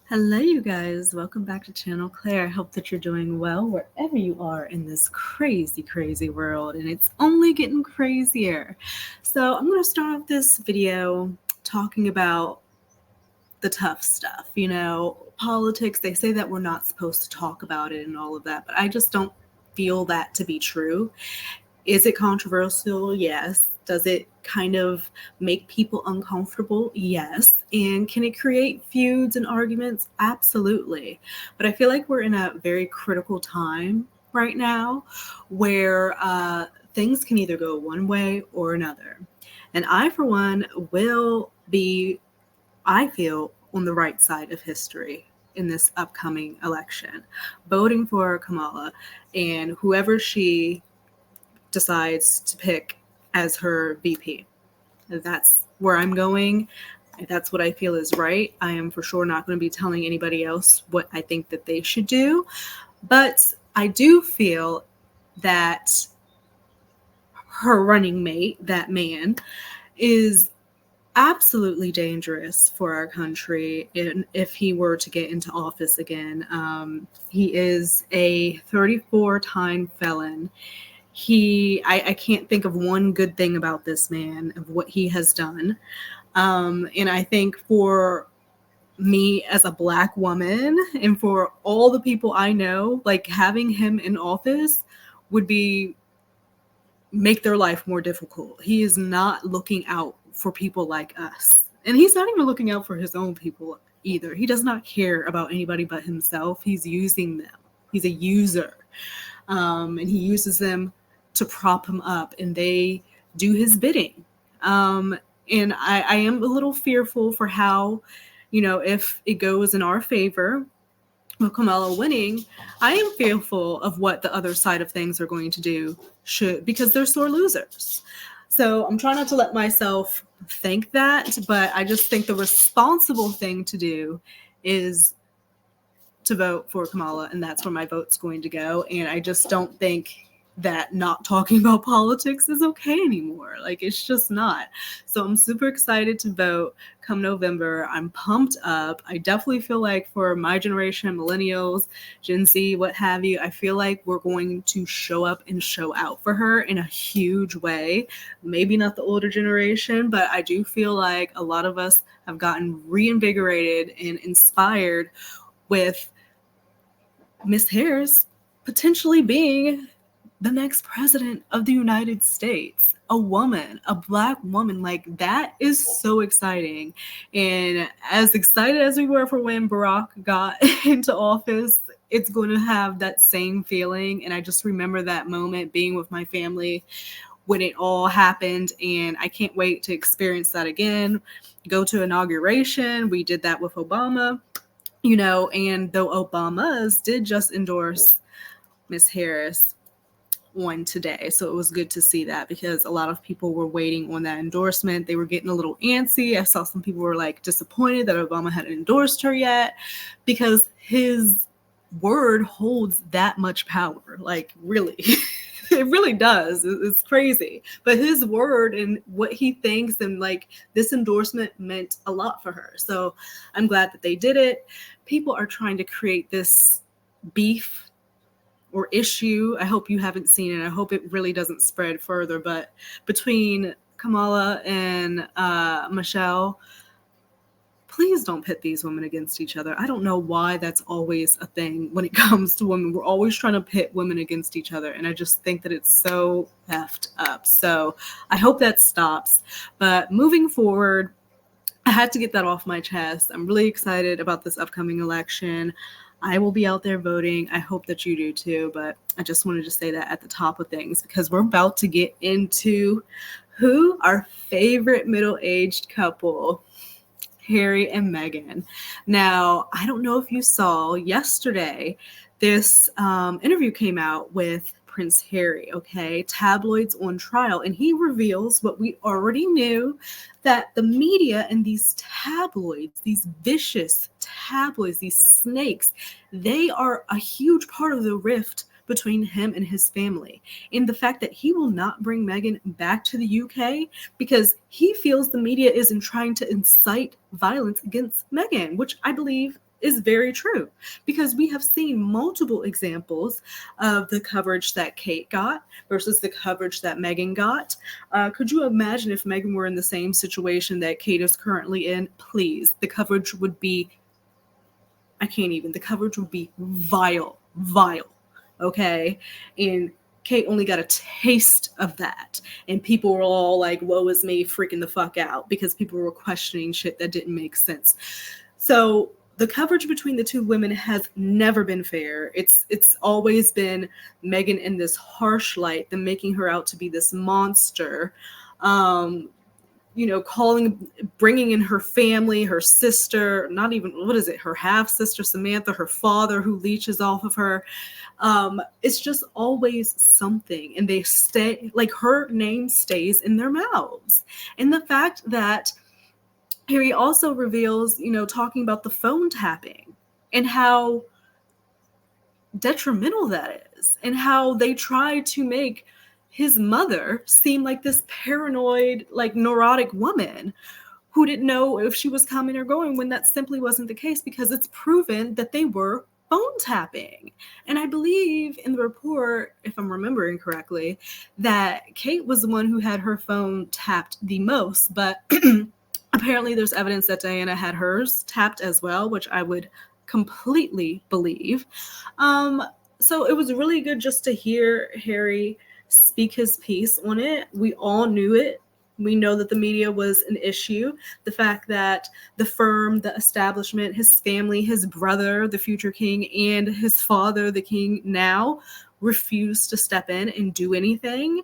Hello, you guys. Welcome back to Channel Claire. I hope that you're doing well wherever you are in this crazy, crazy world, and it's only getting crazier. So, I'm going to start off this video talking about the tough stuff. Politics, they say that we're not supposed to talk about it and all of that, but I just don't feel that to be true. Is it controversial? Yes. Does it kind of make people uncomfortable? Yes. And can it create feuds and arguments? Absolutely. But I feel like we're in a very critical time right now where things can either go one way or another. And I, for one, will be, I feel, on the right side of history in this upcoming election, voting for Kamala and whoever she decides to pick as her VP. That's where I'm going. That's what I feel is right. I am for sure not going to be telling anybody else what I think that they should do. But I do feel that her running mate, that man, is absolutely dangerous for our country if he were to get into office again. He is a 34-time felon. I can't think of one good thing about this man, of what he has done. And I think for me as a Black woman and for all the people I know, like having him in office would be make their life more difficult. He is not looking out for people like us. And he's not even looking out for his own people either. He does not care about anybody but himself. He's using them. He's a user. And he uses them to prop him up, and they do his bidding. And I am a little fearful for how, if it goes in our favor, with Kamala winning, I am fearful of what the other side of things are going to do because they're sore losers. So I'm trying not to let myself think that, but I just think the responsible thing to do is to vote for Kamala, and that's where my vote's going to go. And I just don't think that not talking about politics is okay anymore. Like, it's just not. So I'm super excited to vote come November. I'm pumped up. I definitely feel like for my generation, millennials, Gen Z, what have you, I feel like we're going to show up and show out for her in a huge way. Maybe not the older generation, but I do feel like a lot of us have gotten reinvigorated and inspired with Miss Harris potentially being the next president of the United States. A woman, a Black woman, like that is so exciting. And as excited as we were for when Barack got into office, it's going to have that same feeling. And I just remember that moment being with my family when it all happened. And I can't wait to experience that again. Go to inauguration. We did that with Obama. And though Obama's did just endorse Miss Harris on today. So it was good to see that because a lot of people were waiting on that endorsement. They were getting a little antsy. I saw some people were like disappointed that Obama hadn't endorsed her yet because his word holds that much power. Like, really. It really does. It's crazy. But his word and what he thinks and like this endorsement meant a lot for her. So I'm glad that they did it. People are trying to create this beef or issue. I hope you haven't seen it. I hope it really doesn't spread further. But between Kamala and Michelle, please don't pit these women against each other. I don't know why that's always a thing when it comes to women. We're always trying to pit women against each other. And I just think that it's so effed up. So I hope that stops. But moving forward, I had to get that off my chest. I'm really excited about this upcoming election. I will be out there voting. I hope that you do too. But I just wanted to say that at the top of things because we're about to get into who our favorite middle-aged couple, Harry and Meghan. Now, I don't know if you saw yesterday, this interview came out with Prince Harry, okay? Tabloids on trial. And he reveals what we already knew, that the media and these tabloids, these vicious tabloids, these snakes, they are a huge part of the rift between him and his family. And the fact that he will not bring Meghan back to the UK because he feels the media isn't trying to incite violence against Meghan, which I believe is very true, because we have seen multiple examples of the coverage that Kate got versus the coverage that Meghan got. Could you imagine if Meghan were in the same situation that Kate is currently in? Please, the coverage would be, the coverage would be vile, okay? And Kate only got a taste of that, and people were all like, woe is me, freaking the fuck out, because people were questioning shit that didn't make sense. So the coverage between the two women has never been fair. It's always been Meghan in this harsh light, them making her out to be this monster. Bringing in her family, her sister, not even, her half sister Samantha, her father who leeches off of her. It's just always something, and they stay, like, her name stays in their mouths. And the fact that Harry also reveals, talking about the phone tapping and how detrimental that is, and how they try to make his mother seem like this paranoid, like, neurotic woman who didn't know if she was coming or going, when that simply wasn't the case, because it's proven that they were phone tapping. And I believe in the report, if I'm remembering correctly, that Kate was the one who had her phone tapped the most, but apparently there's evidence that Diana had hers tapped as well, which I would completely believe. So it was really good just to hear Harry speak his piece on it. We all knew it. We know that the media was an issue. The fact that the firm, the establishment, his family, his brother, the future king, and his father, the king now, refused to step in and do anything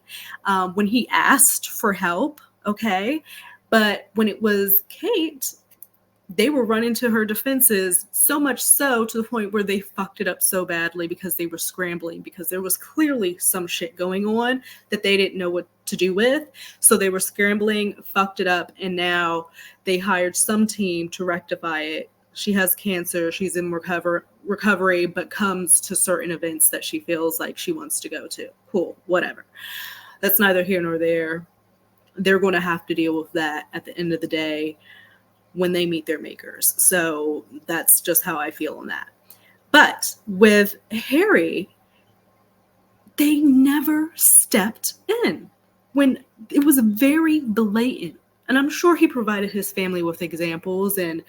when he asked for help, okay? But when it was Kate, they were running to her defenses, so much so to the point where they fucked it up so badly because they were scrambling, because there was clearly some shit going on that they didn't know what to do with. So they were scrambling, fucked it up, and now they hired some team to rectify it. She has cancer, she's in recovery, but comes to certain events that she feels like she wants to go to. Cool, whatever. That's neither here nor there. They're going to have to deal with that at the end of the day when they meet their makers. So that's just how I feel on that. But with Harry, they never stepped in when it was very blatant. And I'm sure he provided his family with examples and,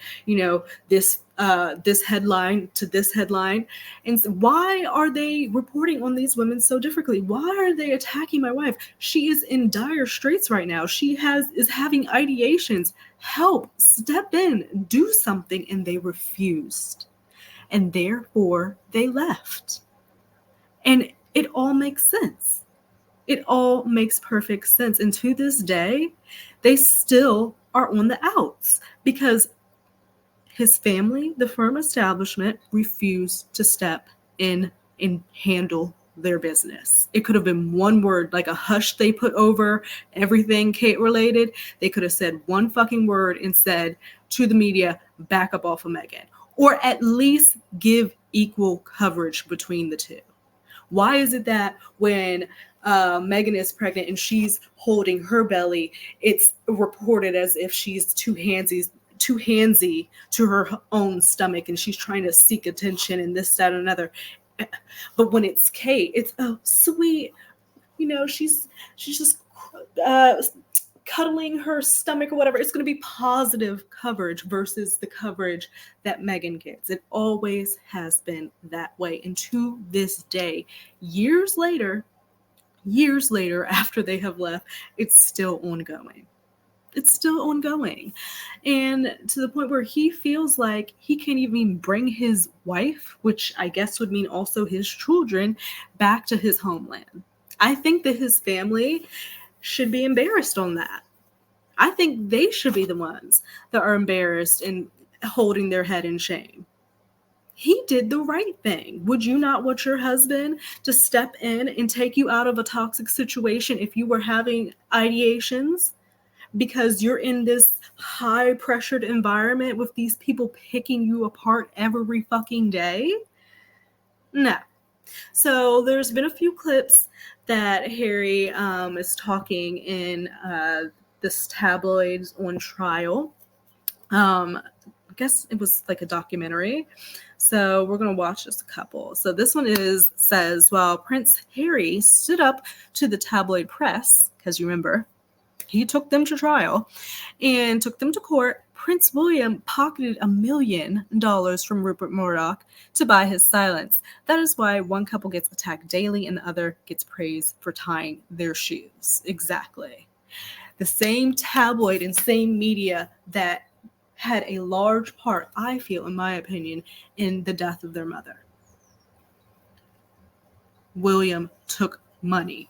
this headline to this headline. And so why are they reporting on these women so differently? Why are they attacking my wife? She is in dire straits right now. She is having ideations. Help, step in, do something. And they refused. And therefore they left. And it all makes sense. It all makes perfect sense. And to this day, they still are on the outs because his family, the firm establishment, refused to step in and handle their business. It could have been one word, like a hush they put over everything Kate related. They could have said one fucking word and said to the media, back up off of Meghan, or at least give equal coverage between the two. Why is it that when Meghan is pregnant and she's holding her belly, it's reported as if she's too handsy to her own stomach and she's trying to seek attention and this, that, and another? But when it's Kate, it's, oh, sweet, she's just cuddling her stomach or whatever. It's going to be positive coverage versus the coverage that Meghan gets. It always has been that way. And to this day, years later, after they have left, it's still ongoing. It's still ongoing. And to the point where he feels like he can't even bring his wife, which I guess would mean also his children, back to his homeland. I think that his family should be embarrassed on that. I think they should be the ones that are embarrassed and holding their head in shame. He did the right thing. Would you not want your husband to step in and take you out of a toxic situation if you were having ideations? Because you're in this high pressured environment with these people picking you apart every fucking day? No. So there's been a few clips that Harry is talking in this Tabloids on trial. guess it was like a documentary. So we're going to watch just a couple. So this one says, while Prince Harry stood up to the tabloid press, because you remember, he took them to trial and took them to court, Prince William pocketed $1 million from Rupert Murdoch to buy his silence. That is why one couple gets attacked daily and the other gets praised for tying their shoes. Exactly. The same tabloid and same media that had a large part, I feel, in my opinion, in the death of their mother. William took money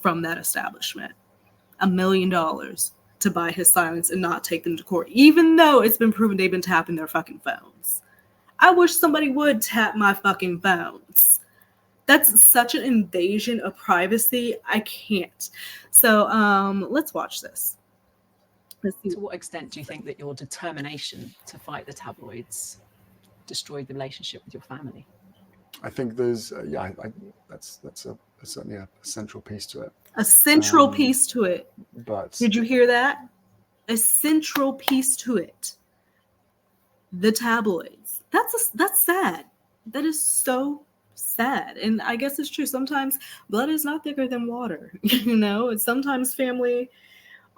from that establishment. $1 million to buy his silence and not take them to court, even though it's been proven they've been tapping their fucking phones. I wish somebody would tap my fucking phones. That's such an invasion of privacy. I can't. So let's watch this. To what extent do you think that your determination to fight the tabloids destroyed the relationship with your family? I think there's, that's certainly a central piece to it. A central piece to it. But did you hear that? A central piece to it. The tabloids. That's sad. That is so sad. And I guess it's true. Sometimes blood is not thicker than water. And sometimes family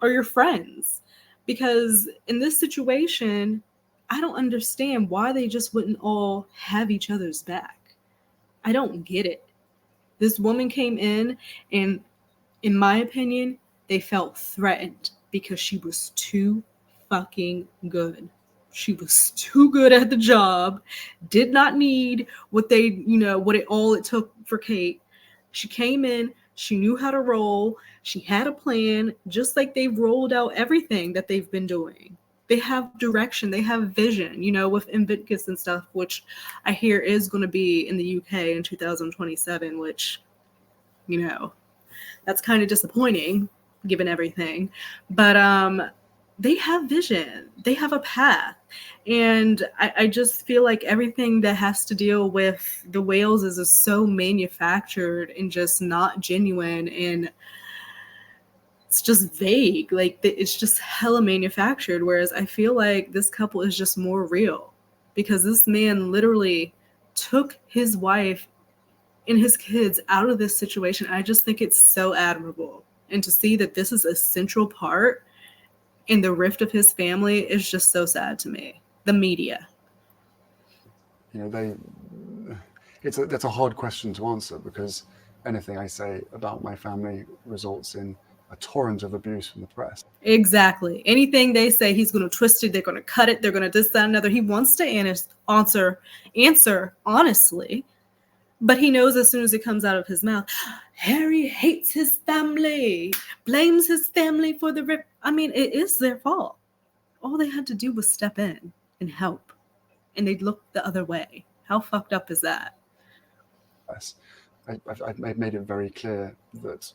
are your friends. Because in this situation, I don't understand why they just wouldn't all have each other's back. I don't get it. This woman came in and, in my opinion, they felt threatened because she was too fucking good. She was too good at the job, did not need what it took for Kate. She came in, she knew how to roll, she had a plan, just like they've rolled out everything that they've been doing. They have direction, they have vision, with Invictus and stuff, which I hear is going to be in the UK in 2027, which, that's kind of disappointing given everything. But they have vision, they have a path. And I just feel like everything that has to deal with the Wales is so manufactured and just not genuine, and it's just vague. Like, it's just hella manufactured, whereas I feel like this couple is just more real, because this man literally took his wife and his kids out of this situation. I just think it's so admirable. And to see that this is a central part in the rift of his family is just so sad to me. The media. That's a hard question to answer, because anything I say about my family results in a torrent of abuse from the press. Exactly. Anything they say, he's going to twist it, they're going to cut it, they're going to this, that, another. He wants to answer honestly, but he knows as soon as it comes out of his mouth, Harry hates his family, blames his family for the rip. I mean, it is their fault. All they had to do was step in and help, and they'd look the other way. How fucked up is that? Yes. I've made it very clear that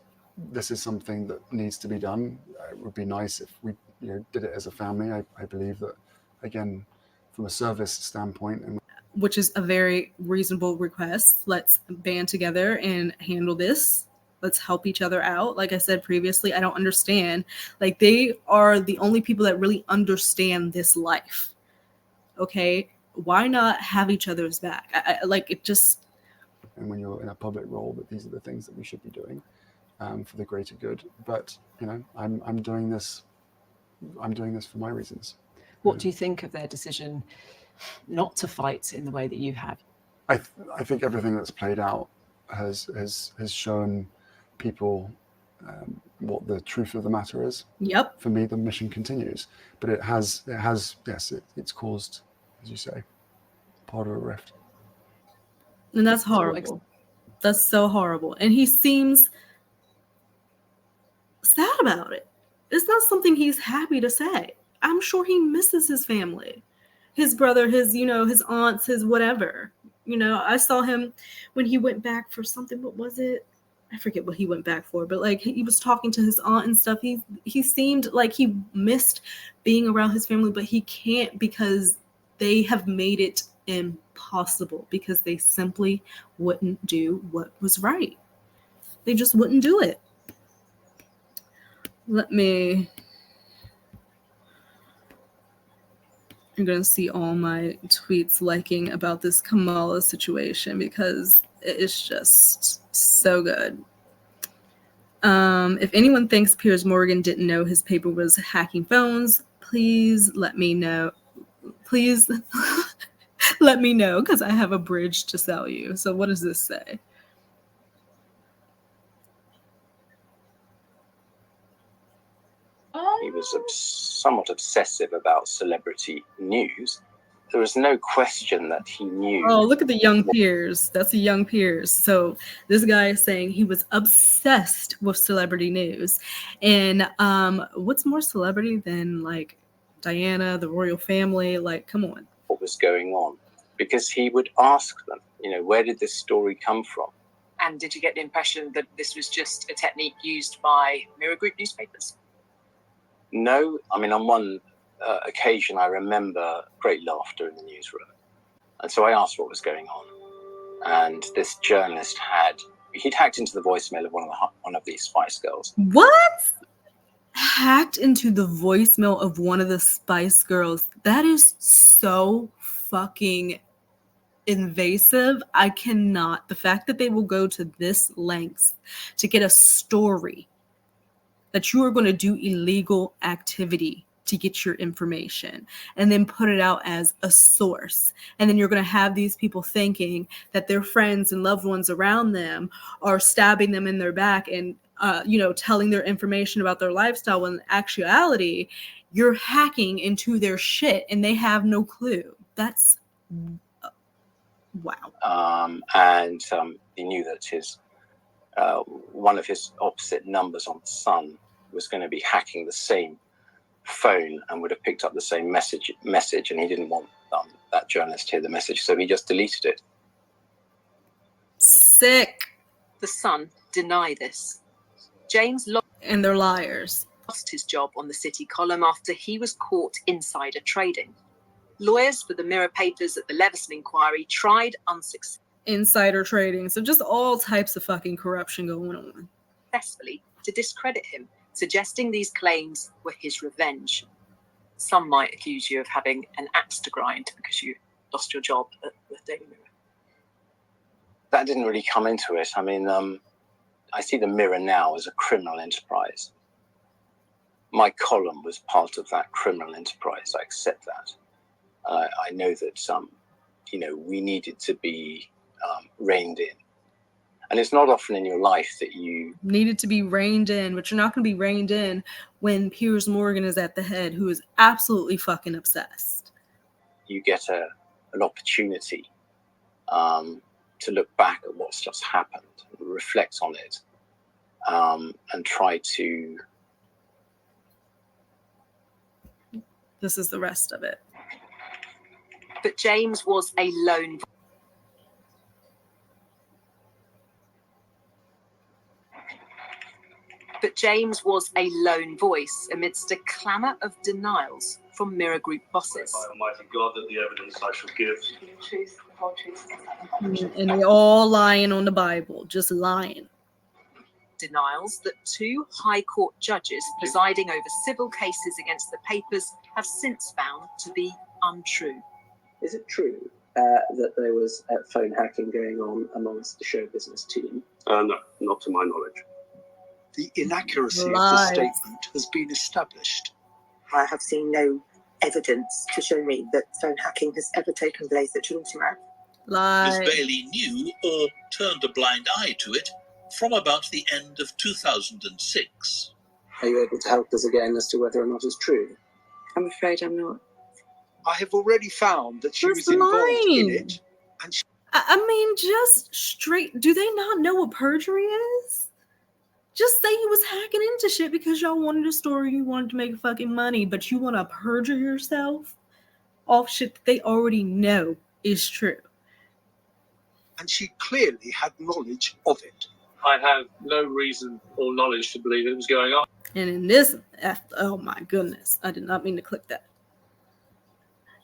this is something that needs to be done. It would be nice if we did it as a family. I believe that, again, from a service standpoint, and which is a very reasonable request. Let's band together and handle this. Let's help each other out. Like I said previously, I don't understand. Like, they are the only people that really understand this life. Okay? Why not have each other's back? It just... And when you're in a public role, that these are the things that we should be doing for the greater good. But, I'm doing this for my reasons. What do you think of their decision not to fight in the way that you have? I think everything that's played out has shown people what the truth of the matter is. Yep. For me, the mission continues, but it's caused, as you say, part of a rift. And that's horrible. That's so horrible. And he seems sad about it. It's not something he's happy to say. I'm sure he misses his family, his brother, his aunts, his whatever. I saw him when he went back for something. What was it? I forget what he went back for, but like, he was talking to his aunt and stuff. He seemed like he missed being around his family, but he can't, because they have made it impossible, because they simply wouldn't do what was right. They just wouldn't do it. you're going to see all my tweets liking about this Kamala situation because it's just so good. If anyone thinks Piers Morgan didn't know his paper was hacking phones, please let me know. Please let me know, because I have a bridge to sell you. So what does this say? He was somewhat obsessive about celebrity news. There was no question that he knew. Oh, look at the young Piers. That's a young Piers. So this guy is saying he was obsessed with celebrity news. And what's more celebrity than like Diana, the royal family? Like, come on. What was going on? Because he would ask them, where did this story come from? And did you get the impression that this was just a technique used by Mirror Group newspapers? No. I mean, on one occasion, I remember great laughter in the newsroom. And so I asked what was going on. And this journalist he'd hacked into the voicemail of one of these Spice Girls. What? Hacked into the voicemail of one of the Spice Girls? That is so fucking invasive. I cannot. The fact that they will go to this lengths to get a story that you are going to do illegal activity to get your information and then put it out as a source. And then you're going to have these people thinking that their friends and loved ones around them are stabbing them in their back and, telling their information about their lifestyle, when in actuality, you're hacking into their shit and they have no clue. That's wow. And he knew that his one of his opposite numbers on the Sun was going to be hacking the same phone and would have picked up the same message, and he didn't want that journalist to hear the message, so he just deleted it. Sick. The Sun deny this. James and they're liars. Lost his job on the City column after he was caught insider trading. Lawyers for the Mirror papers at the Leveson inquiry tried unsuccessfully. Insider trading. So just all types of fucking corruption going on. Successfully to discredit him, suggesting these claims were his revenge. Some might accuse you of having an axe to grind because you lost your job at the Daily Mirror. That didn't really come into it. I mean, I see the Mirror now as a criminal enterprise. My column was part of that criminal enterprise. I accept that. I know that, we needed to be reined in. And it's not often in your life that you needed to be reined in, but you're not going to be reined in when Piers Morgan is at the head, who is absolutely fucking obsessed. You get an opportunity to look back at what's just happened, reflect on it, and try to... This is the rest of it. But James was a lone... But James was a lone voice amidst a clamour of denials from Mirror Group bosses. By Almighty God, that the evidence I shall give. The truth, the whole truth. And they all lying on the Bible, just lying. Denials that two High Court judges presiding over civil cases against the papers have since found to be untrue. Is it true that there was phone hacking going on amongst the show business team? No, not to my knowledge. The inaccuracy of the statement has been established. I have seen no evidence to show me that phone hacking has ever taken place at Lautimer. Lies. Miss Bailey knew or turned a blind eye to it from about the end of 2006. Are you able to help us again as to whether or not it's true? I'm afraid I'm not. I have already found that she That's was involved lying. in it. And I mean, just straight, do they not know what perjury is? Just say you was hacking into shit because y'all wanted a story, you wanted to make fucking money, but you want to perjure yourself off shit that they already know is true. And she clearly had knowledge of it. I have no reason or knowledge to believe it was going on. And in this, oh my goodness, I did not mean to click that.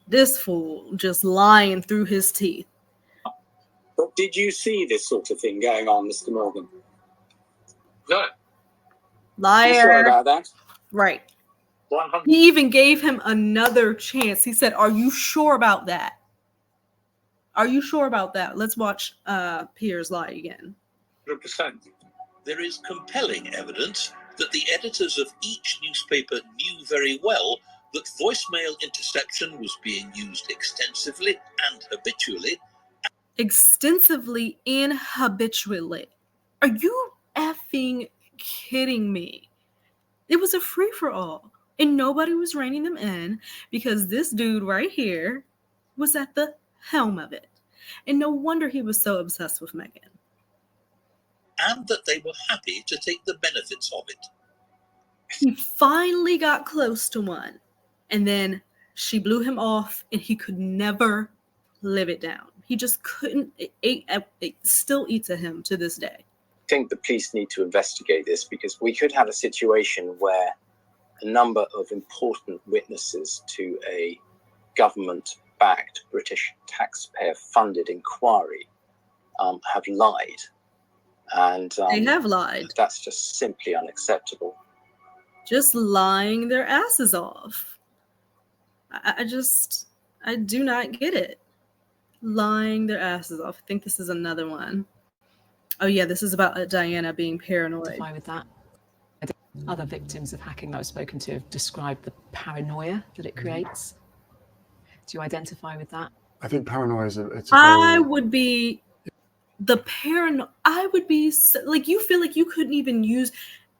This fool just lying through his teeth. But did you see this sort of thing going on, Mr. Morgan? No. Liar. You sure about that? Right. 100%. He even gave him another chance. He said, "Are you sure about that? Are you sure about that?" Let's watch Piers lie again. There is compelling evidence that the editors of each newspaper knew very well that voicemail interception was being used extensively and habitually. Extensively and habitually. Are you effing kidding me? It was a free-for-all, and nobody was reining them in because this dude right here was at the helm of it. And no wonder he was so obsessed with Meghan. And that they were happy to take the benefits of it. He finally got close to one, and then she blew him off, and he could never live it down. He just couldn't. It still eats at him to this day. I think the police need to investigate this, because we could have a situation where a number of important witnesses to a government-backed British taxpayer-funded inquiry have lied. And They have lied. That's just simply unacceptable. Just lying their asses off. I do not get it. Lying their asses off. I think this is another one. Oh yeah, this is about Diana being paranoid. With that, other victims of hacking that I've spoken to have described the paranoia that it creates. Do you identify with that? I think paranoia is I would be the paranoia. I would be like, you feel like you couldn't even use.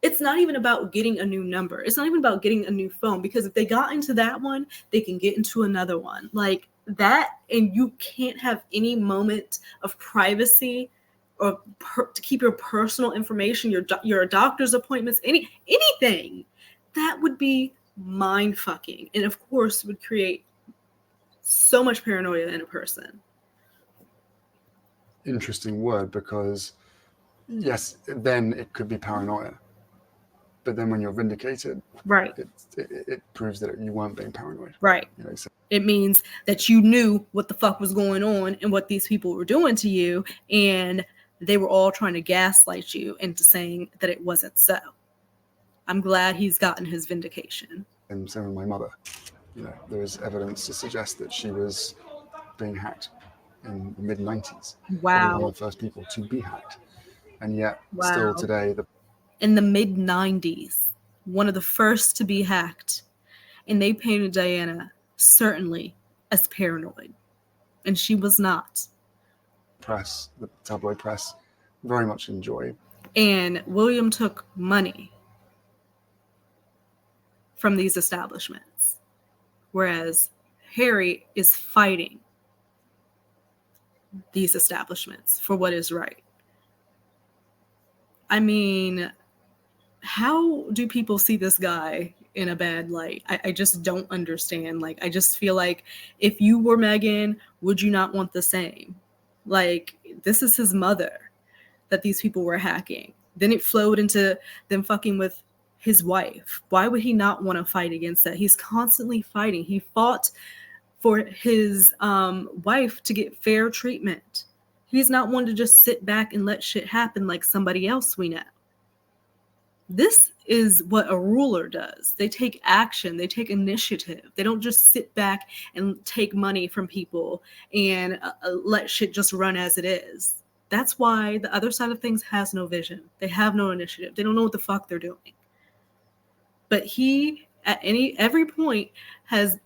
It's not even about getting a new number. It's not even about getting a new phone, because if they got into that one, they can get into another one like that, and you can't have any moment of privacy or to keep your personal information, your doctor's appointments, anything. That would be mind fucking, and of course would create so much paranoia in a person. Interesting word, because yes, then it could be paranoia, but then when you're vindicated, right, it proves that you weren't being paranoid, right? You know, so it means that you knew what the fuck was going on and what these people were doing to you, and they were all trying to gaslight you into saying that it wasn't so. I'm glad he's gotten his vindication. And same with my mother. You know, there was evidence to suggest that she was being hacked in the mid-90s. Wow. One of the first people to be hacked. And yet, wow. Still today... In the mid-90s, one of the first to be hacked. And they painted Diana, certainly, as paranoid. And she was not. The tabloid press, very much enjoy. And William took money from these establishments, whereas Harry is fighting these establishments for what is right. I mean, how do people see this guy in a bad light? I just don't understand. Like, I just feel like if you were Meghan, would you not want the same? Like, this is his mother that these people were hacking. Then it flowed into them fucking with his wife. Why would he not want to fight against that? He's constantly fighting. He fought for his wife to get fair treatment. He's not one to just sit back and let shit happen like somebody else we know. This is what a ruler does. They take action. They take initiative. They don't just sit back and take money from people and let shit just run as it is. That's why the other side of things has no vision. They have no initiative. They don't know what the fuck they're doing. But he, at every point, has,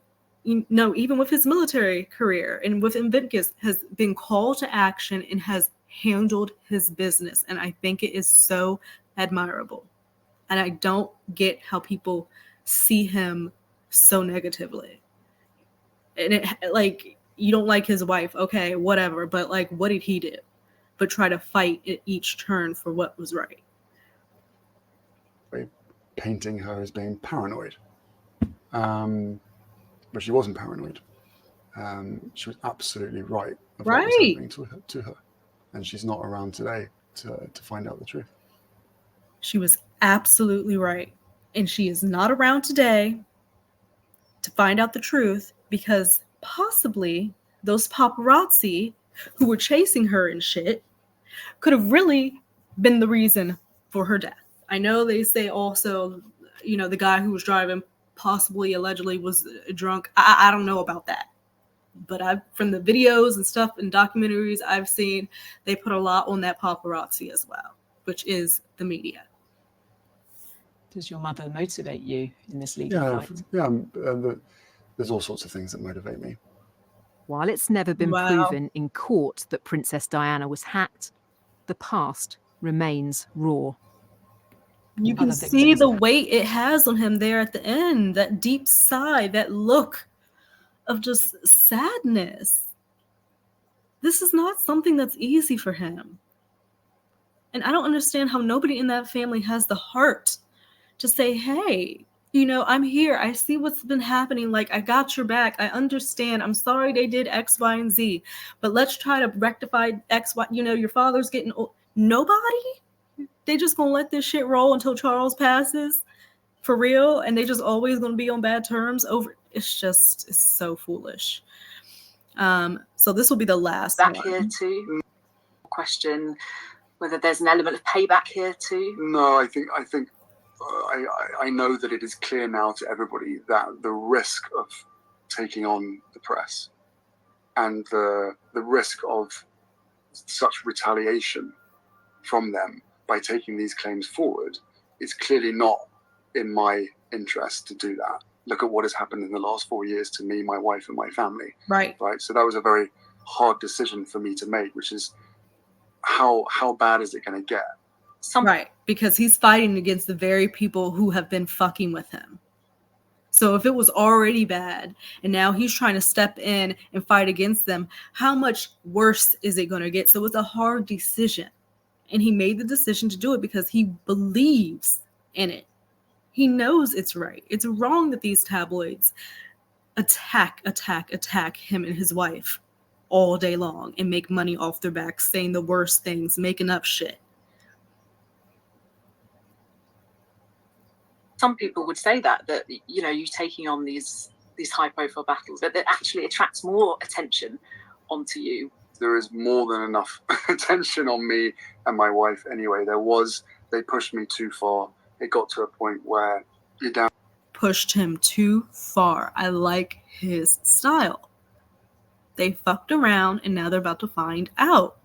even with his military career and with Invictus, has been called to action and has handled his business. And I think it is so admirable. And I don't get how people see him so negatively. And it, like, you don't like his wife, okay, whatever. But like, what did he do? But try to fight at each turn for what was right. Painting her as being paranoid. But she wasn't paranoid. She was absolutely right of what was happening to her. And she's not around today to find out the truth. She was absolutely right. And she is not around today to find out the truth, because possibly those paparazzi who were chasing her and shit could have really been the reason for her death. I know they say also, the guy who was driving possibly allegedly was drunk. I don't know about that. But from the videos and stuff and documentaries I've seen, they put a lot on that paparazzi as well, which is the media. Does your mother motivate you in this legal fight? There's all sorts of things that motivate me. While it's never been proven in court that Princess Diana was hacked, the past remains raw. You can see the weight it has on him there at the end, that deep sigh, that look of just sadness. This is not something that's easy for him. And I don't understand how nobody in that family has the heart to say, hey, you know, I'm here. I see what's been happening. Like, I got your back. I understand. I'm sorry they did X, Y, and Z. But let's try to rectify X, Y. You know, your father's getting old. Nobody? They just going to let this shit roll until Charles passes? For real? And they just always going to be on bad terms over? It's so foolish. So this will be the last back one. here too. Question whether there's an element of payback here too. No, I think I know that it is clear now to everybody that the risk of taking on the press and the risk of such retaliation from them by taking these claims forward is clearly not in my interest to do that. Look at what has happened in the last 4 years to me, my wife, and my family. Right. So that was a very hard decision for me to make, which is how bad is it going to get? Right, because he's fighting against the very people who have been fucking with him. So if it was already bad and now he's trying to step in and fight against them, how much worse is it going to get? So it's a hard decision. And he made the decision to do it because he believes in it. He knows it's right. It's wrong that these tabloids attack him and his wife all day long and make money off their backs, saying the worst things, making up shit. Some people would say that you know, you taking on these high profile battles, but that actually attracts more attention onto you. There is more than enough attention on me and my wife anyway. They pushed me too far. It got to a point where you're down. Pushed him too far. I like his style. They fucked around and now they're about to find out.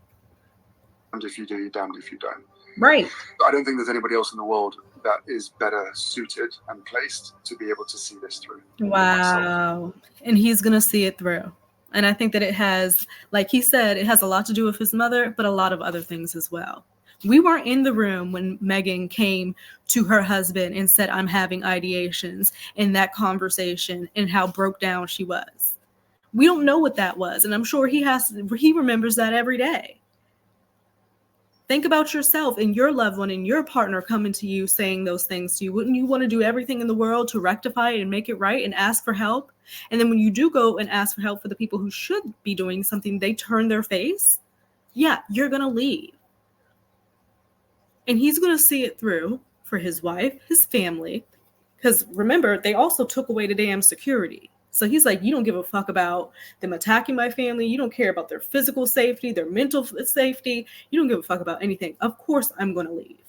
If you do, you're damned if you don't. Right. I don't think there's anybody else in the world that is better suited and placed to be able to see this through. Wow. And he's going to see it through. And I think that it has, like he said, it has a lot to do with his mother, but a lot of other things as well. We weren't in the room when Meghan came to her husband and said, I'm having ideations, in that conversation and how broke down she was. We don't know what that was. And I'm sure he remembers that every day. Think about yourself and your loved one and your partner coming to you saying those things to you. Wouldn't you want to do everything in the world to rectify it and make it right and ask for help? And then when you do go and ask for help for the people who should be doing something, they turn their face. Yeah, you're going to leave. And he's going to see it through for his wife, his family. Because remember, they also took away the damn security. So he's like, you don't give a fuck about them attacking my family. You don't care about their physical safety, their mental safety. You don't give a fuck about anything. Of course I'm going to leave.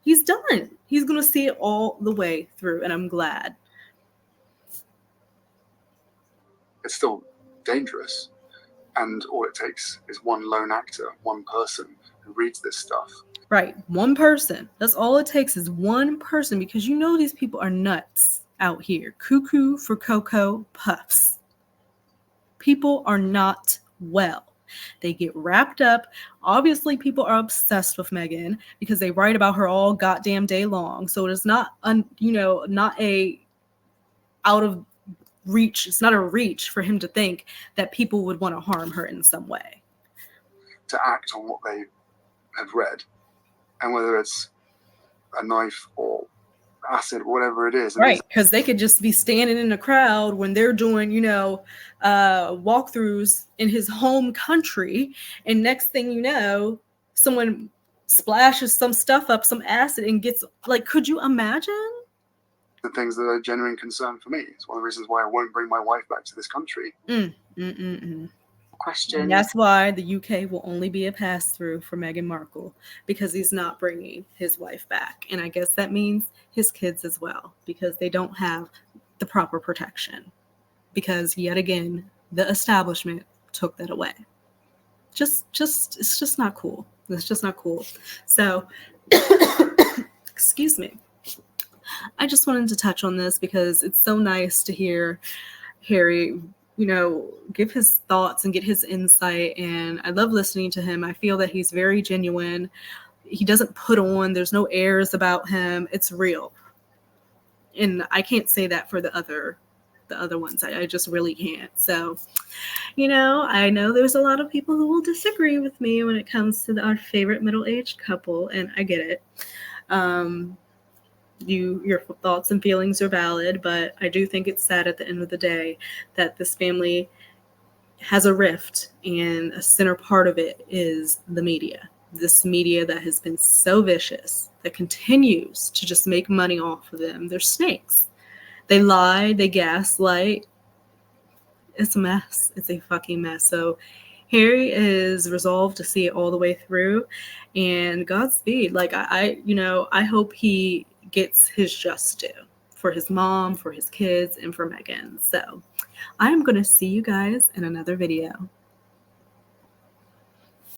He's done. He's going to see it all the way through. And I'm glad. It's still dangerous. And all it takes is one lone actor, one person who reads this stuff. Right. One person. That's all it takes is one person, because you know these people are nuts out here. Cuckoo for Cocoa Puffs. People are not well. They get wrapped up. Obviously, people are obsessed with Meghan because they write about her all goddamn day long. So it is not, not a out of reach. It's not a reach for him to think that people would want to harm her in some way. To act on what they have read, and whether it's a knife or acid, whatever it is. Right, because they could just be standing in a crowd when they're doing, walkthroughs in his home country, and next thing you know, someone splashes some stuff up, some acid, and gets, like, could you imagine? The things that are a genuine concern for me. It's one of the reasons why I won't bring my wife back to this country. question. And that's why the UK will only be a pass-through for Meghan Markle, because he's not bringing his wife back. And I guess that means his kids as well, because they don't have the proper protection. Because yet again, the establishment took that away. It's just not cool. It's just not cool. So, excuse me. I just wanted to touch on this because it's so nice to hear Harry, give his thoughts and get his insight. And I love listening to him. I feel that he's very genuine. He doesn't put on, there's no airs about him. It's real. And I can't say that for the other ones. I just really can't. So, I know there's a lot of people who will disagree with me when it comes to our favorite middle-aged couple, and I get it. Your thoughts and feelings are valid, but I do think it's sad at the end of the day that this family has a rift, and a center part of it is the media. This media that has been so vicious, that continues to just make money off of them. They're snakes. They lie, they gaslight. It's a mess. It's a fucking mess. So Harry is resolved to see it all the way through, and Godspeed. Like I hope he gets his just due for his mom, for his kids, and for Meghan. So I am going to see you guys in another video.